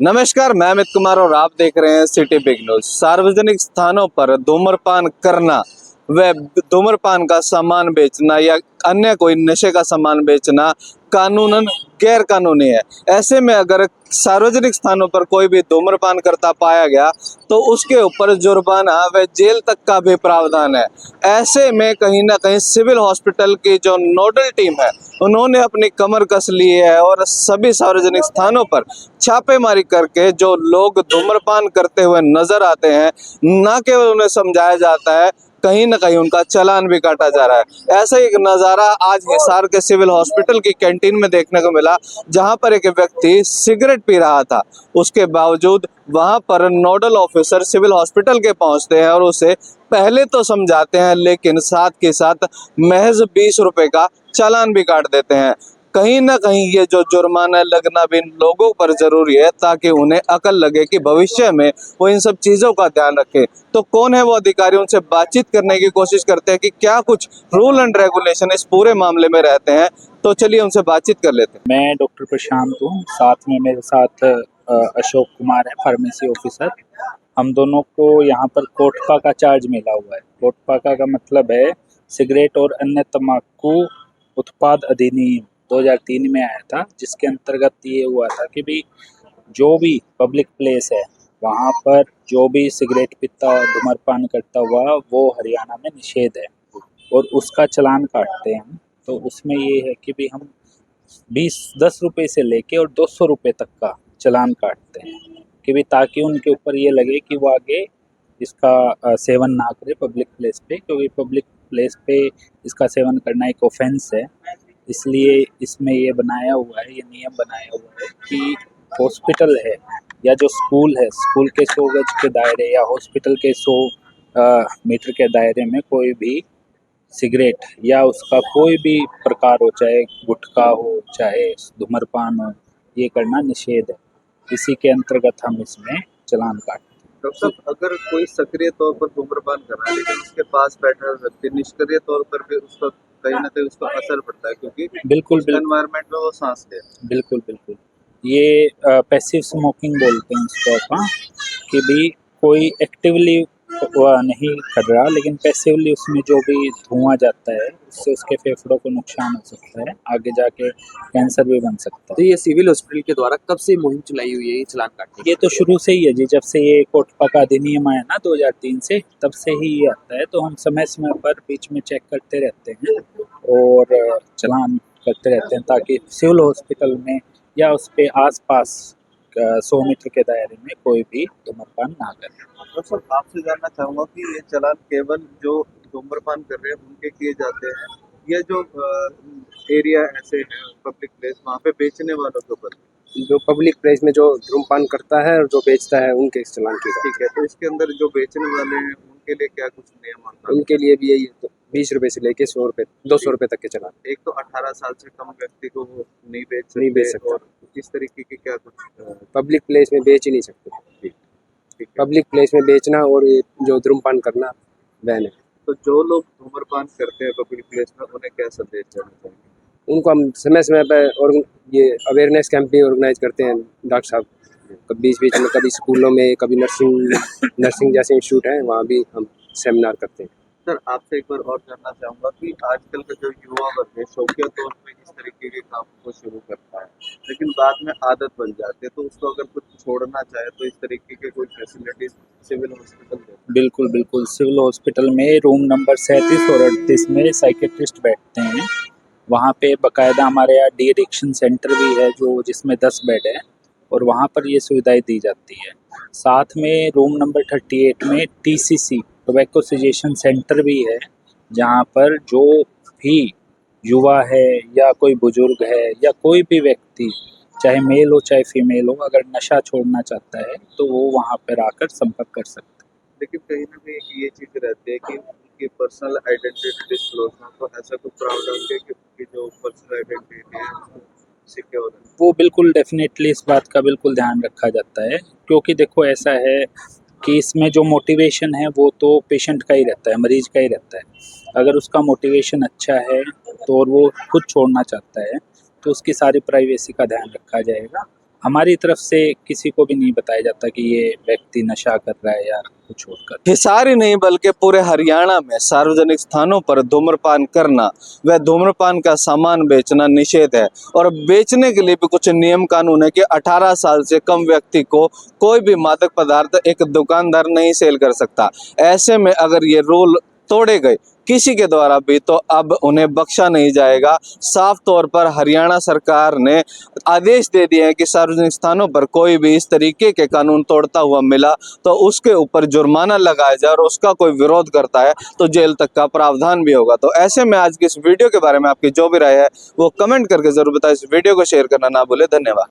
नमस्कार, मैं अमित कुमार और आप देख रहे हैं सिटी बिग न्यूज। सार्वजनिक स्थानों पर धूम्रपान करना व धूम्रपान का सामान बेचना या अन्य कोई नशे का सामान बेचना कानूनन गैर कानूनी है। ऐसे में अगर सार्वजनिक स्थानों पर कोई भी धूम्रपान करता पाया गया तो उसके ऊपर जुर्माना व जेल तक का भी प्रावधान है। ऐसे में कहीं ना कहीं सिविल हॉस्पिटल की जो नोडल टीम है उन्होंने अपनी कमर कस ली है और सभी सार्वजनिक स्थानों पर छापेमारी करके जो लोग धूम्रपान करते हुए नजर आते हैं न केवल उन्हें समझाया जाता है, कहीं ना कहीं उनका चालान भी काटा जा रहा है। ऐसा ही एक नज़ारा आज हिसार के सिविल हॉस्पिटल की कैंटीन में देखने को मिला, जहां पर एक व्यक्ति सिगरेट पी रहा था। उसके बावजूद वहां पर नोडल ऑफिसर सिविल हॉस्पिटल के पहुंचते हैं और उसे पहले तो समझाते हैं, लेकिन साथ के साथ महज 20 रुपए का चालान भी काट देते हैं। कहीं ना कहीं ये जो जुर्माना लगना भी लोगों पर जरूरी है ताकि उन्हें अकल लगे कि भविष्य में वो इन सब चीज़ों का ध्यान रखें। तो कौन है वो अधिकारी, उनसे बातचीत करने की कोशिश करते हैं कि क्या कुछ रूल एंड रेगुलेशन इस पूरे मामले में रहते हैं। तो चलिए उनसे बातचीत कर लेते हैं। मैं डॉक्टर प्रशांत हूँ, साथ में मेरे साथ अशोक कुमार है, फार्मेसी ऑफिसर। हम दोनों को यहाँ पर कोटपा का चार्ज मिला हुआ है। कोटपा का मतलब है सिगरेट और अन्य तंबाकू उत्पाद अधिनियम 2003 में आया था, जिसके अंतर्गत ये हुआ था कि भी जो भी पब्लिक प्लेस है वहाँ पर जो भी सिगरेट पीता धूम्रपान करता हुआ वो हरियाणा में निषेध है और उसका चालान काटते हैं हम। तो उसमें ये है कि भी हम 10 रुपए से लेके और 200 रुपए तक का चालान काटते हैं कि भी ताकि उनके ऊपर ये लगे कि वो आगे इसका सेवन ना करे पब्लिक प्लेस पे, क्योंकि पब्लिक प्लेस पे इसका सेवन करना एक ऑफेंस है। इसलिए इसमें ये बनाया हुआ है, ये नियम बनाया हुआ है कि हॉस्पिटल है या जो स्कूल है, स्कूल के 100 गज के दायरे या हॉस्पिटल के 100 मीटर के दायरे में कोई भी सिगरेट या उसका कोई भी प्रकार हो, चाहे गुटखा हो चाहे धूम्रपान हो, ये करना निषेध है। इसी के अंतर्गत हम इसमें चालान काटते हैं। डॉक्टर साहब, अगर कोई सक्रिय तौर पर धूम्रपान कर रहा है लेकिन उसके पास बैठा व्यक्ति निष्क्रिय तौर पर भी उसका कहीं ना कहीं उसका असर पड़ता है, क्योंकि बिल्कुल बिल्कुल एनवायरनमेंट में वो सांस ले। बिल्कुल बिल्कुल ये पैसिव स्मोकिंग बोलते हैं इसको अपन, कि भी कोई एक्टिवली नहीं कर रहा लेकिन पैसिवली उसमें जो भी धुआं जाता है उससे उसके फेफड़ों को नुकसान हो सकता है, आगे जाके कैंसर भी बन सकता तो है। ये सिविल हॉस्पिटल के द्वारा कब से मुहिम चलाई हुई है ये चालान काटने की? ये तो शुरू से ही है जी, जब से ये कोटपा का अधिनियम आया ना 2003 से, तब से ही ये आता है। तो हम समय समय पर बीच में चेक करते रहते हैं और चालान करते रहते हैं ताकि सिविल हॉस्पिटल में या उसके आसपास 100 मीटर के दायरे में कोई भी धूम्रपान ना करे। डॉक्टर साहब, आपसे जानना चाहूंगा कि ये चालान केवल जो धूम्रपान कर रहे हैं उनके किए जाते हैं या जो एरिया ऐसे हैं पब्लिक प्लेस वहाँ पे बेचने वालों के ऊपर? जो पब्लिक प्लेस में जो धूम्रपान करता है और जो बेचता है उनके चालान की जाती ठीक है, तो इसके अंदर जो बेचने वाले हैं उनके लिए क्या कुछ नियम आता है। है? उनके लिए भी यही तो 20 रुपए से लेके 100 रुपए 200 रुपए तक के चालान। एक तो 18 साल से कम व्यक्ति को वो नहीं नहीं बेच सकता। और इस तरीके की क्या कुछ पब्लिक प्लेस में बेच ही नहीं सकते। ठीक है। पब्लिक प्लेस में बेचना और ये जो धूम्रपान करना बैन है। तो जो लोग धूम्रपान करते हैं पब्लिक प्लेस में उन्हें क्या संदेश देना चाहिए? उनको हम समय समय पर और ये अवेयरनेस कैंप भी ऑर्गेनाइज करते हैं डॉक्टर साहब। बीच बीच में कभी स्कूलों में, कभी नर्सिंग जैसे इंस्टीट्यूट हैं वहाँ भी हम सेमिनार करते हैं। सर, आपसे एक बार और जानना चाहूँगा कि आजकल का जो युवा वर्ग है शौकिया तौर पे इस तरीके के काम को शुरू करता है, लेकिन बाद में आदत बन जाती है, तो उसको अगर कुछ छोड़ना चाहे तो इस तरीके के कोई फैसिलिटीज सिविल हॉस्पिटल देता है? बिल्कुल बिल्कुल, सिविल हॉस्पिटल में रूम नंबर 37 और 38 में साइकेट्रिस्ट बैठते हैं। वहाँ पे बाकायदा हमारे यहाँ डी एडिक्शन सेंटर भी है जो जिसमें 10 बेड है और वहाँ पर ये सुविधाएं दी जाती है। साथ में रूम नंबर 38 में TCC टोबैको सजेशन सेंटर भी है, जहाँ पर जो भी युवा है या कोई बुजुर्ग है या कोई भी व्यक्ति, चाहे मेल हो चाहे फीमेल हो, अगर नशा छोड़ना चाहता है तो वो वहाँ पर आकर संपर्क कर सकता है। लेकिन कहीं ना कहीं ये चीज रहती है कि उनकी पर्सनल आइडेंटिटी डिस्क्लोज ना, तो ऐसा कुछ प्रावधान है कि उनकी जो पर्सनल आइडेंटिटी है उसको सिक्योर है? वो बिल्कुल डेफिनेटली इस बात का बिल्कुल ध्यान रखा जाता है, क्योंकि देखो ऐसा है कि इसमें जो मोटिवेशन है वो तो पेशेंट का ही रहता है, मरीज का ही रहता है। अगर उसका मोटिवेशन अच्छा है तो और वो खुद छोड़ना चाहता है तो उसकी सारी प्राइवेसी का ध्यान रखा जाएगा हमारी तरफ से किसी को भी नहीं बताया जाता कि ये व्यक्ति नशा कर रहा है या कुछ और कर। हिसार ही नहीं बल्कि पूरे हरियाणा में सार्वजनिक स्थानों पर धूम्रपान करना व धूम्रपान का सामान बेचना निषेध है और बेचने के लिए भी कुछ नियम कानून है कि 18 साल से कम व्यक्ति को कोई भी मादक पदार्थ एक दुकानदार नहीं सेल कर सकता। ऐसे में अगर ये रूल तोड़े गए किसी के द्वारा भी तो अब उन्हें बख्शा नहीं जाएगा। साफ तौर पर हरियाणा सरकार ने आदेश दे दिए हैं कि सार्वजनिक स्थानों पर कोई भी इस तरीके के कानून तोड़ता हुआ मिला तो उसके ऊपर जुर्माना लगाया जाए और उसका कोई विरोध करता है तो जेल तक का प्रावधान भी होगा। तो ऐसे में आज की इस वीडियो के बारे में आपकी जो भी राय है वो कमेंट करके जरूर बताएं। इस वीडियो को शेयर करना ना भूले। धन्यवाद।